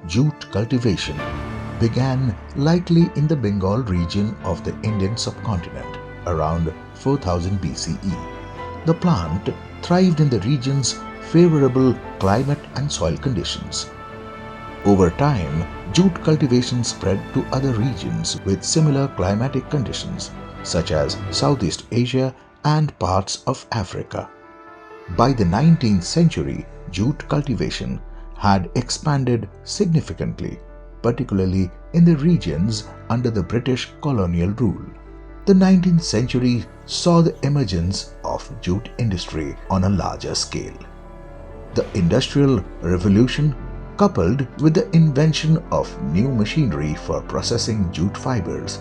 Jute cultivation began likely in the Bengal region of the Indian subcontinent around 4000 BCE. The plant thrived in the region's favorable climate and soil conditions. Over time, jute cultivation spread to other regions with similar climatic conditions, such as Southeast Asia and parts of Africa. By the 19th century, jute cultivation had expanded significantly, particularly in the regions under the British colonial rule. The 19th century saw the emergence of jute industry on a larger scale. The Industrial Revolution, coupled with the invention of new machinery for processing jute fibers,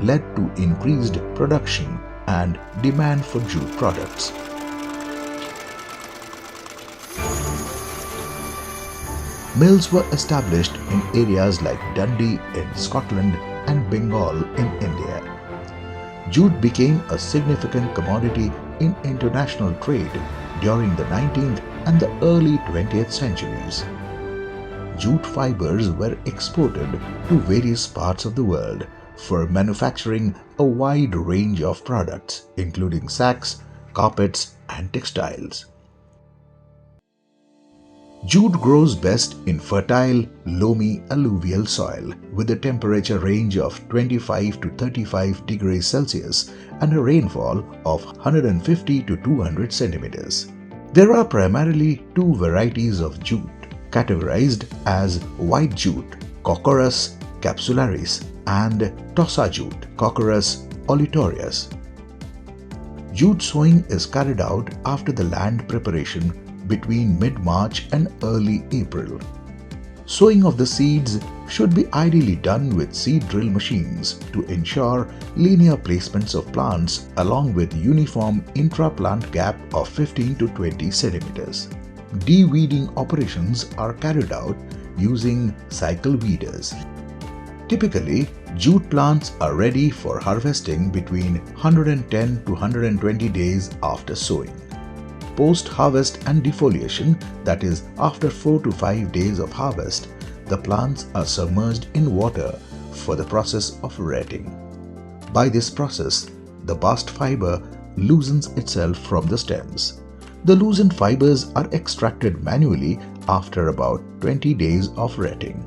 led to increased production and demand for jute products. Mills were established in areas like Dundee in Scotland and Bengal in India. Jute became a significant commodity in international trade during the 19th and the early 20th centuries. Jute fibers were exported to various parts of the world for manufacturing a wide range of products, including sacks, carpets, and textiles. Jute grows best in fertile, loamy alluvial soil with a temperature range of 25 to 35 degrees Celsius and a rainfall of 150 to 200 centimeters. There are primarily two varieties of jute, categorized as white jute, Cocorus capsularis, and Tossa jute, Cocorus olitorius. Jute sowing is carried out after the land preparation between mid-March and early April. Sowing of the seeds should be ideally done with seed drill machines to ensure linear placements of plants along with uniform intra-plant gap of 15 to 20 centimeters. De-weeding operations are carried out using cycle weeders. Typically, jute plants are ready for harvesting between 110 to 120 days after sowing. Post-harvest and defoliation, that is, after 4 to 5 days of harvest, the plants are submerged in water for the process of retting. By this process, the bast fiber loosens itself from the stems. The loosened fibers are extracted manually after about 20 days of retting.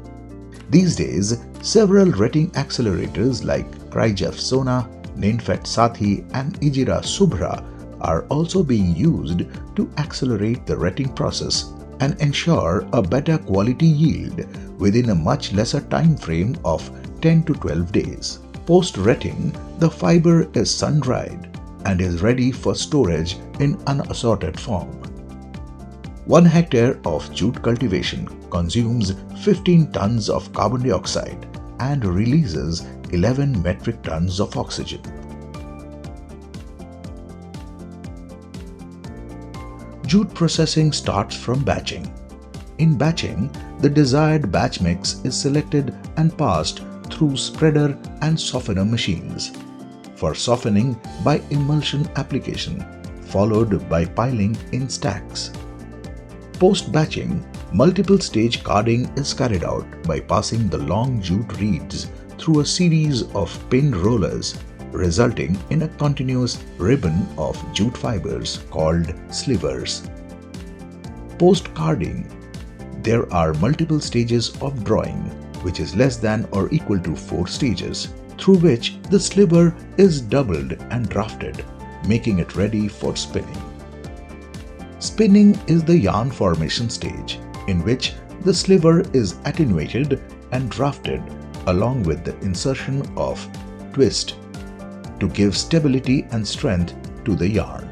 These days, several retting accelerators like Cryjef Sona, Ninfet Sathi, and Ijira Subhra are also being used to accelerate the retting process and ensure a better quality yield within a much lesser time frame of 10 to 12 days. Post-retting, the fiber is sun-dried and is ready for storage in unassorted form. 1 hectare of jute cultivation consumes 15 tons of carbon dioxide and releases 11 metric tons of oxygen. Jute processing starts from batching. In batching, the desired batch mix is selected and passed through spreader and softener machines. For softening by emulsion application, followed by piling in stacks. Post-batching, multiple stage carding is carried out by passing the long jute reeds through a series of pinned rollers, resulting in a continuous ribbon of jute fibers called slivers. Post-carding, there are multiple stages of drawing, which is less than or equal to 4 stages, through which the sliver is doubled and drafted, making it ready for spinning. Spinning is the yarn formation stage, in which the sliver is attenuated and drafted along with the insertion of twist to give stability and strength to the yarn.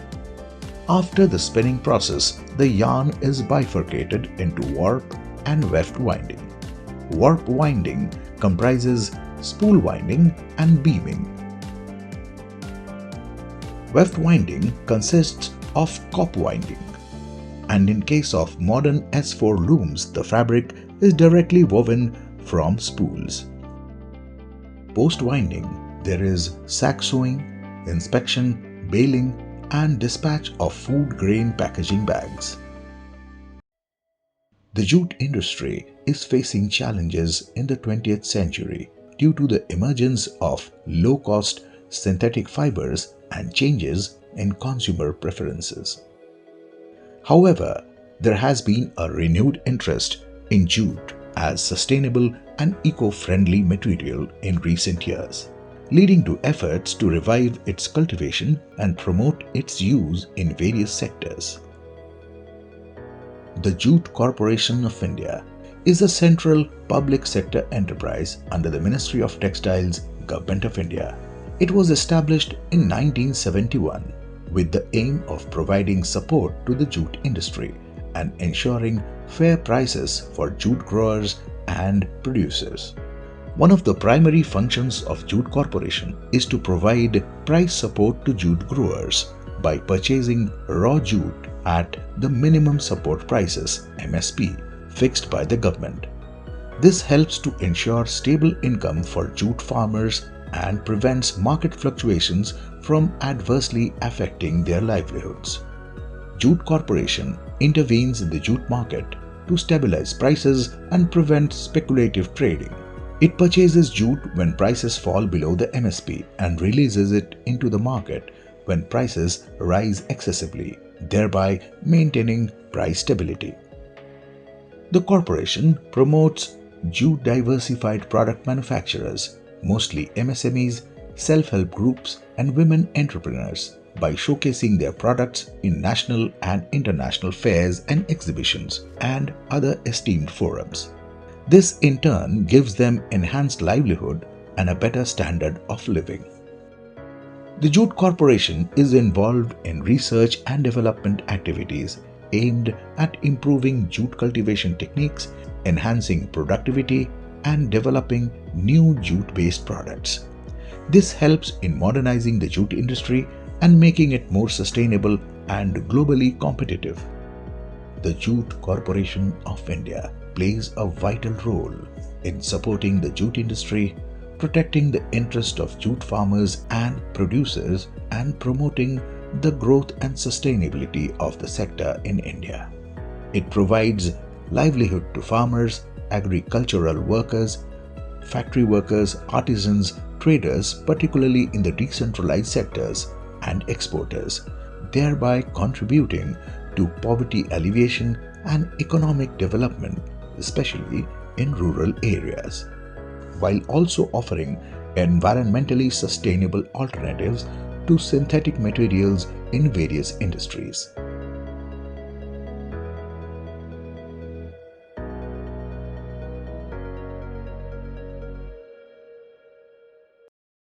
After the spinning process, the yarn is bifurcated into warp and weft winding. Warp winding comprises spool winding and beaming. Weft winding consists of cop winding, and in case of modern S4 looms, the fabric is directly woven from spools. Post-winding, there is sack sewing, inspection, baling, and dispatch of food grain packaging bags. The jute industry is facing challenges in the 20th century due to the emergence of low-cost synthetic fibers and changes in consumer preferences. However, there has been a renewed interest in jute as sustainable and eco-friendly material in recent years, leading to efforts to revive its cultivation and promote its use in various sectors. The Jute Corporation of India is a central public sector enterprise under the Ministry of Textiles, Government of India. It was established in 1971 with the aim of providing support to the jute industry and ensuring fair prices for jute growers and producers. One of the primary functions of Jute Corporation is to provide price support to jute growers by purchasing raw jute at the minimum support prices (MSP) fixed by the government. This helps to ensure stable income for jute farmers and prevents market fluctuations from adversely affecting their livelihoods. Jute Corporation intervenes in the jute market to stabilize prices and prevent speculative trading. It purchases jute when prices fall below the MSP and releases it into the market when prices rise excessively, thereby maintaining price stability. The corporation promotes jute diversified product manufacturers, mostly MSMEs, self-help groups, and women entrepreneurs by showcasing their products in national and international fairs and exhibitions and other esteemed forums. This in turn gives them enhanced livelihood and a better standard of living. The Jute Corporation is involved in research and development activities aimed at improving jute cultivation techniques, enhancing productivity, and developing new jute-based products. This helps in modernizing the jute industry and making it more sustainable and globally competitive. The Jute Corporation of India plays a vital role in supporting the jute industry, protecting the interest of jute farmers and producers, and promoting the growth and sustainability of the sector in India. It provides livelihood to farmers, agricultural workers, factory workers, artisans, traders, particularly in the decentralized sectors, and exporters, thereby contributing to poverty alleviation and economic development, especially in rural areas, while also offering environmentally sustainable alternatives to synthetic materials in various industries.